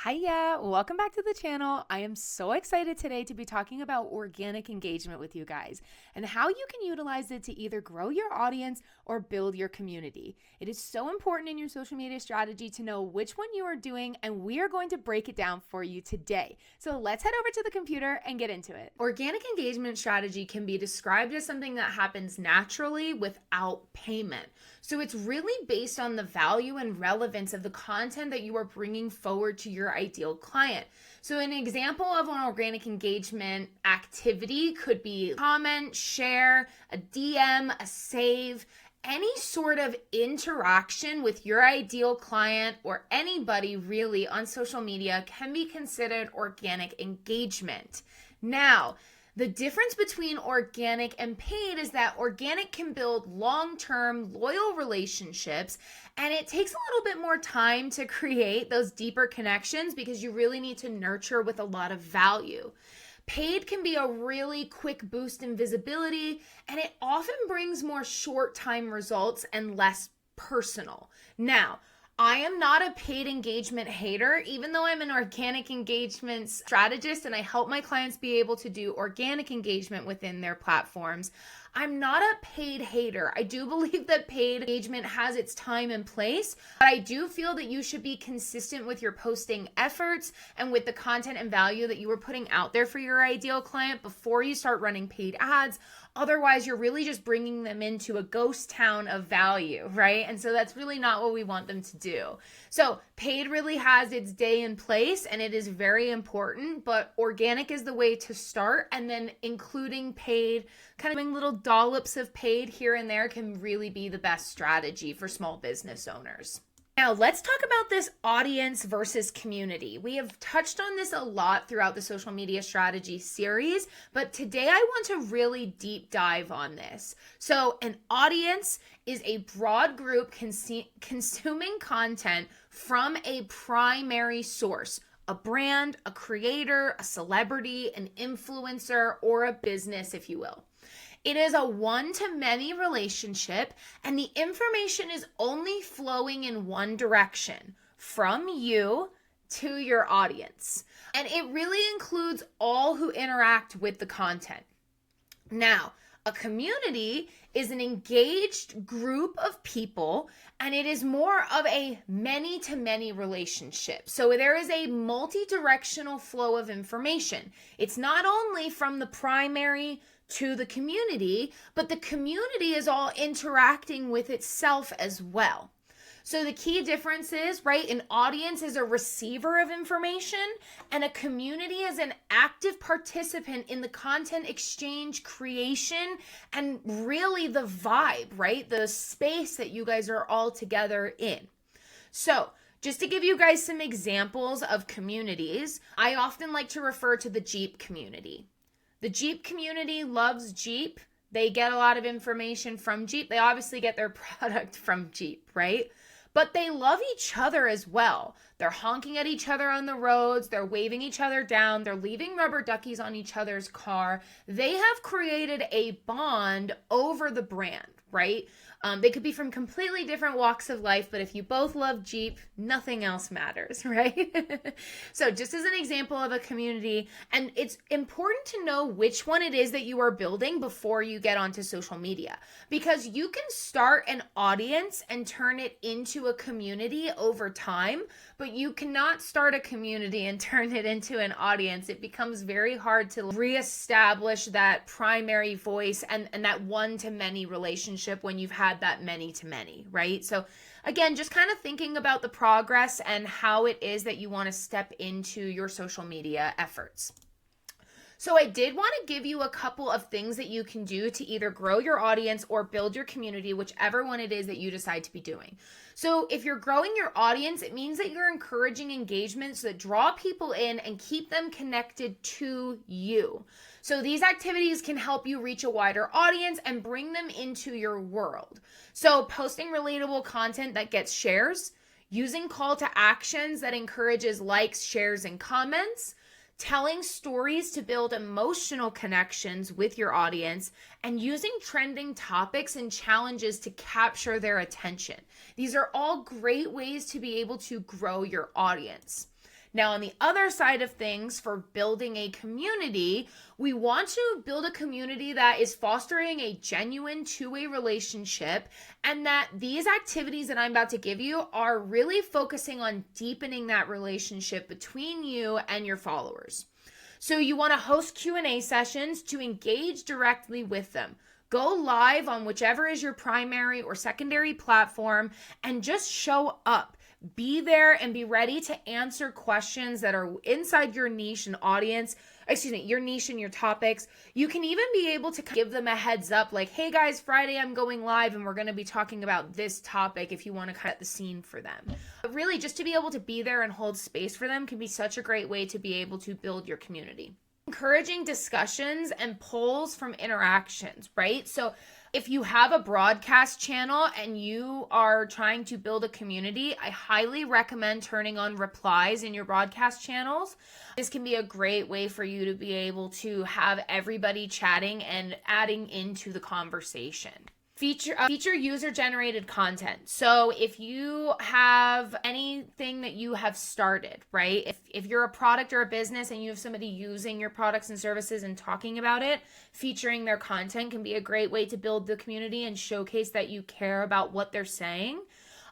Hiya, welcome back to the channel. I am so excited today to be talking about organic engagement with you guys and how you can utilize it to either grow your audience or build your community. It is so important in your social media strategy to know which one you are doing, and we are going to break it down for you today. So let's head over to the computer and get into it. Organic engagement strategy can be described as something that happens naturally without payment. So it's really based on the value and relevance of the content that you are bringing forward to your ideal client. So an example of an organic engagement activity could be comment, share, a DM, a save, any sort of interaction with your ideal client or anybody really on social media can be considered organic engagement. Now, the difference between organic and paid is that organic can build long-term, loyal relationships, and it takes a little bit more time to create those deeper connections because you really need to nurture with a lot of value. Paid can be a really quick boost in visibility, and it often brings more short-time results and less personal. Now, I am not a paid engagement hater, even though I'm an organic engagement strategist and I help my clients be able to do organic engagement within their platforms. I'm not a paid hater. I do believe that paid engagement has its time and place, but I do feel that you should be consistent with your posting efforts and with the content and value that you are putting out there for your ideal client before you start running paid ads. Otherwise, you're really just bringing them into a ghost town of value, right? And so that's really not what we want them to do. So paid really has its day and place, and it is very important, but organic is the way to start, and then including paid, kind of doing little dollops of paid here and there can really be the best strategy for small business owners. Now, let's talk about this audience versus community. We have touched on this a lot throughout the social media strategy series, but today I want to really deep dive on this. So, an audience is a broad group consuming content from a primary source. A brand, a creator, a celebrity, an influencer, or a business, if you will. It is a one-to-many relationship, and the information is only flowing in one direction, from you to your audience. And it really includes all who interact with the content. Now, a community is an engaged group of people, and it is more of a many-to-many relationship. So there is a multi-directional flow of information. It's not only from the primary to the community, but the community is all interacting with itself as well. So the key difference is, right, an audience is a receiver of information and a community is an active participant in the content exchange, creation, and really the vibe, right? The space that you guys are all together in. So just to give you guys some examples of communities, I often like to refer to the Jeep community. The Jeep community loves Jeep. They get a lot of information from Jeep. They obviously get their product from Jeep, right? But they love each other as well. They're honking at each other on the roads. They're waving each other down. They're leaving rubber duckies on each other's car. They have created a bond over the brand, right? They could be from completely different walks of life, but if you both love Jeep, nothing else matters, right? So just as an example of a community, and it's important to know which one it is that you are building before you get onto social media, because you can start an audience and turn it into a community over time, but you cannot start a community and turn it into an audience. It becomes very hard to reestablish that primary voice and that one-to-many relationship when you've had that many-to-many, right? So again, just kind of thinking about the progress and how it is that you want to step into your social media efforts. So I did want to give you a couple of things that you can do to either grow your audience or build your community, whichever one it is that you decide to be doing. So if you're growing your audience, it means that you're encouraging engagements that draw people in and keep them connected to you. So these activities can help you reach a wider audience and bring them into your world. So posting relatable content that gets shares, using call to actions that encourages likes, shares, and comments, telling stories to build emotional connections with your audience, and using trending topics and challenges to capture their attention. These are all great ways to be able to grow your audience. Now, on the other side of things, for building a community, we want to build a community that is fostering a genuine two-way relationship, and that these activities that I'm about to give you are really focusing on deepening that relationship between you and your followers. So you want to host Q&A sessions to engage directly with them. Go live on whichever is your primary or secondary platform and just show up. Be there and be ready to answer questions that are inside your niche and audience, your niche and your topics. You can even be able to give them a heads up like, hey guys, Friday I'm going live and we're going to be talking about this topic if you want to cut the scene for them. But really, just to be able to be there and hold space for them can be such a great way to be able to build your community. Encouraging discussions and polls from interactions, right? So if you have a broadcast channel and you are trying to build a community, I highly recommend turning on replies in your broadcast channels. This can be a great way for you to be able to have everybody chatting and adding into the conversation. Feature user-generated content. So if you have anything that you have started, right? If you're a product or a business and you have somebody using your products and services and talking about it, featuring their content can be a great way to build the community and showcase that you care about what they're saying.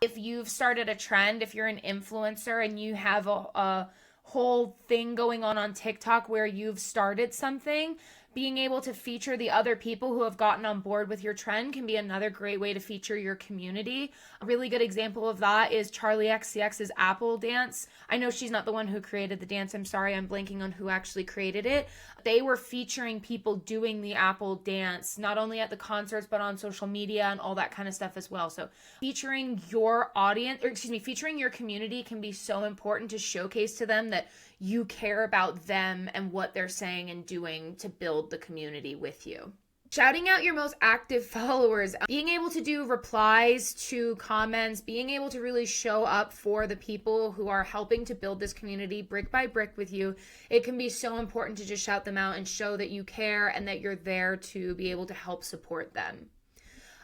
If you've started a trend, if you're an influencer and you have a whole thing going on TikTok where you've started something, being able to feature the other people who have gotten on board with your trend can be another great way to feature your community. A really good example of that is Charlie XCX's Apple dance. I know she's not the one who created the dance. I'm sorry, I'm blanking on who actually created it. They were featuring people doing the Apple dance, not only at the concerts, but on social media and all that kind of stuff as well. So featuring your audience, featuring your community can be so important to showcase to them that you care about them and what they're saying and doing to build the community with you. Shouting out your most active followers, being able to do replies to comments, being able to really show up for the people who are helping to build this community brick by brick with you. It can be so important to just shout them out and show that you care and that you're there to be able to help support them.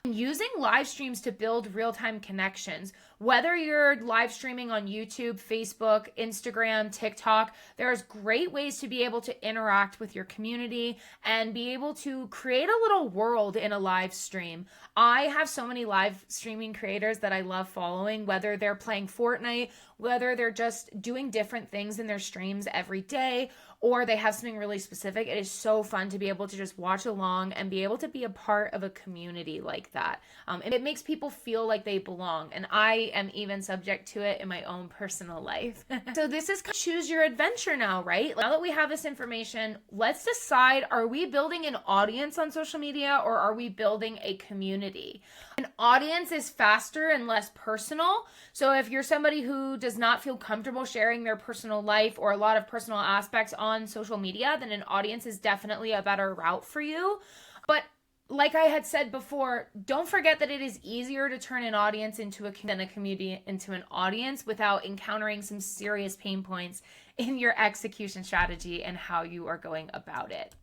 Using live streams to build real-time connections. Whether you're live streaming on YouTube, Facebook, Instagram, TikTok, there's great ways to be able to interact with your community and be able to create a little world in a live stream. I have so many live streaming creators that I love following, whether they're playing Fortnite, whether they're just doing different things in their streams every day, or they have something really specific. It is so fun to be able to just watch along and be able to be a part of a community like that. And it makes people feel like they belong. And I am even subject to it in my own personal life. So this is choose your adventure now, right? Now that we have this information, let's decide, are we building an audience on social media or are we building a community? An audience is faster and less personal. So if you're somebody who does not feel comfortable sharing their personal life or a lot of personal aspects on social media, then an audience is definitely a better route for you. But like I had said before, don't forget that it is easier to turn an audience than a community into an audience without encountering some serious pain points in your execution strategy and how you are going about it.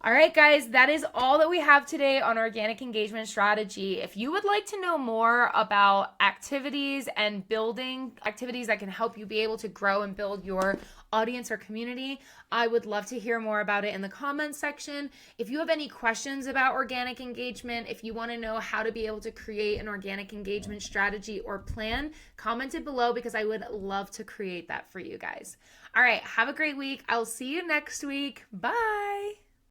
All right, guys, that is all that we have today on organic engagement strategy. If you would like to know more about activities and building activities that can help you be able to grow and build your audience or community, I would love to hear more about it in the comments section. If you have any questions about organic engagement, if you want to know how to be able to create an organic engagement strategy or plan, comment it below because I would love to create that for you guys. All right, have a great week. I'll see you next week. Bye.